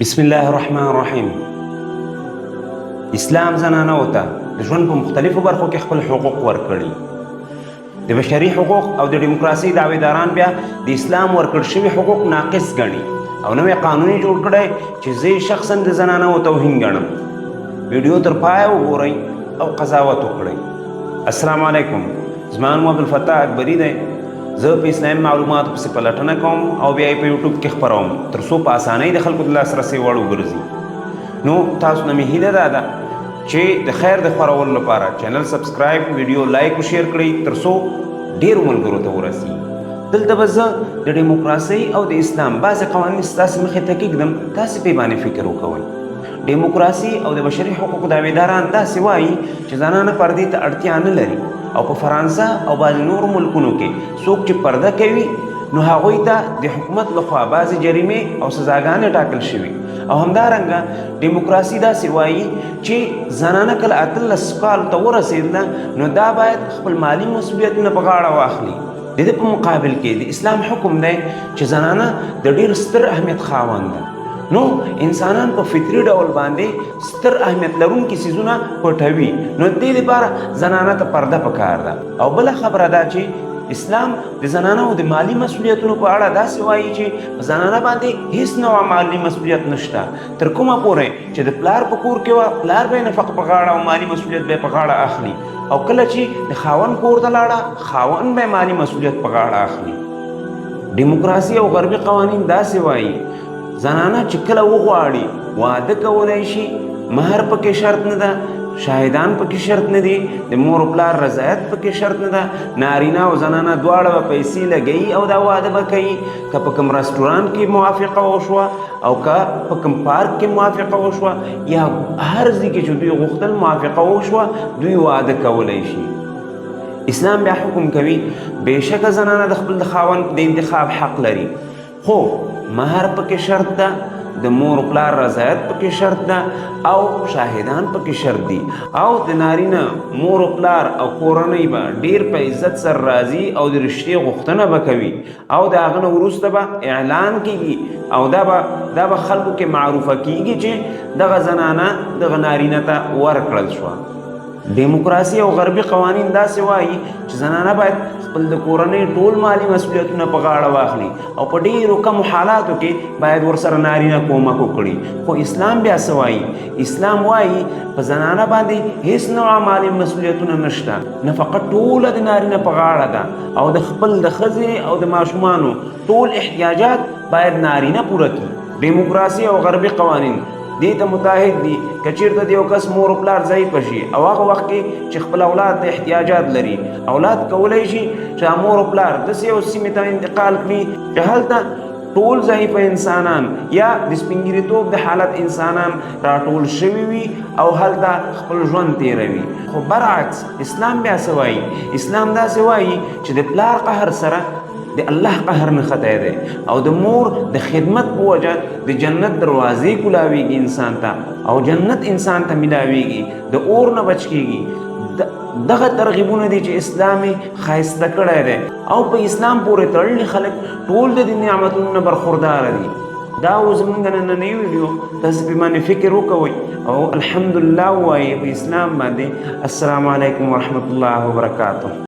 بسم الله الرحمن الرحیم. اسلام زنانو ته د ژوند په مختلفو برخو کې خپل حقوق ورکړي. د بشري حقوق او د ډیموکراسي دعویداران بیا د اسلام ورکړل شوي حقوق ناقص ګڼي او نوی قانون یې جوړ کړی چې زه شخصا د زنانو توهین ګڼم. ویډیو تر پایه وګورئ او قضاوت وکړئ. السلام علیکم، زما نوم عبدالفتاح اکبري دی. زه په اسلامي معلوماتو پسې پلټنه کوم او بیا یې په یوټیوب کې خپروم تر څو په اسانۍ د خلکو د لاسرسي وړ وګرځي. نو تاسو نه مې هیله دا ده چې د خیر د خپرولو لپاره چینل سبسکرایب، ویډیو لایک او شیر کړئ تر څو ډېرو ملګرو ته ورسي. دلته به زه د ډیموکراسۍ او د اسلام بعضې قوانین ستاسې مخې ته کږدم، تاسې پرې باندې فکر وکوئ. ډیموکراسي او د بشري حقوقو دعویداران داسې وایي چې زنانه پردې ته اړتیا نه لري او په فرانسه او بعضې نورو ملکونو کې څوک چې پرده کوي نو هغوی ته د حکومت لخوا بعضې جریمې او سزاګانې ټاکل شوي. او همدارنګه ډیموکراسي داسې وایي چې زنانه کله 18 کالو ته ورسېدله نو دا باید خپل مالي مسؤلیتونه په غاړه واخلي. د دې په مقابل کې د اسلام حکم دی چې زنانه د ډېر ستر اهمیت خاوند ده. نو انسانان په فطري ډول باندې ستر اهمیت لرونکي څیزونه پټوي، نو د دې لپاره زنانه ته پرده پکار ده. او بله خبره ده چې اسلام د زنانو د مالی مسؤلیتونو په اړه داسې وایي چې په زنانه باندې هیڅ نوع مالی مسؤلیت نشته تر کومه پورې چې د پلار په کور کې وه پلار به یې نفقه په غاړه او مالی مسؤلیت به یې په غاړه اخلي، او کله چې د خاوند کور ته لاړه خاوند به یې مالی مسؤلیت په غاړه اخلي. ډیموکراسي او غربي قوانین داسې وایي زنانه چې کله وغواړي واده کولی شي، مهر پکې شرط نه ده، شاهدان پکې شرط نه دي، د مور و پلار رضایت پکې شرط نه ده، نارینه او زنانه دواړه به پیسې لګوي او دا واده به کوي. که په کوم رستورانت کې موافقه وشوه او که په کوم پارک کې موافقه وشوه یا هر ځای کې چې دوی غوښتل موافقه وشوه دوی واده کولی شي. اسلام بیا حکم کوي بېشکه زنانه د خپل خاوند د انتخاب حق لري، خو مهر پکې شرط ده، د مور و پلار رضایت پکې شرط ده او شاهدان پکې شرط دي، او د نارینه مور و پلار او کورنۍ به ډیر په عزت سره راځي او د رشتې غوښتنه به کوي او د هغه نه وروسته به اعلان کیږي او دا به خلکو کې معروفه کیږي چې دغه زنانه دغه نارینه ته ورکړل شوه. ډیموکراسي او غربي قوانین داسې وایي چې زنانه باید خپل د کورنۍ ټول مالی مسؤلیتونه په غاړه واخلي او په ډېرو کمو حالاتو کې باید ورسره نارینه کومک وکړي. خو اسلام بیا څه وایي؟ اسلام وایي په زنانه باندې هیڅ نوع مالی مسؤلیتونه نشته، نفقه ټوله د نارینه په غاړه ده او د خپل د ښځې او د ماشومانو ټول احتیاجات باید نارینه پوره کړي. ډیموکراسي او غربي قوانین دې ته متحد دي که چېرته د یو کس مور و پلار ضعیفه شي او هغه وخت کې چې خپل اولاد ته احتیاجات لري، اولاد کولی شي چې مور و پلار داسې یو سیمې ته انتقال کړي چې هلته ټول ضعیفه انسانان یا د سپینګیریتوب د حالت انسانان راټول شوي وي او هلته خپل ژوند تیروي. خو برعکس اسلام بیا څه وایي؟ اسلام داسې وایي چې د پلار قهر سره د الله قهر نه خطی دی او د مور د خدمت په وجه د جنت دروازې کولاویږي انسان ته او جنت انسان ته میلاویږي، د اور نه بچ کیږي. دغه ترغیبونه دي چې اسلام ښایسته کړی دی او په اسلام پورې تړلي خلک ټول د دې نعمتونو نه برخورداره دي. دا و زموږ نننۍ ویډیو، تاسې پرې باندې فکر وکوئ او الحمدلله ووایئ په اسلام باندې. السلام علیکم ورحمة الله وبرکاته.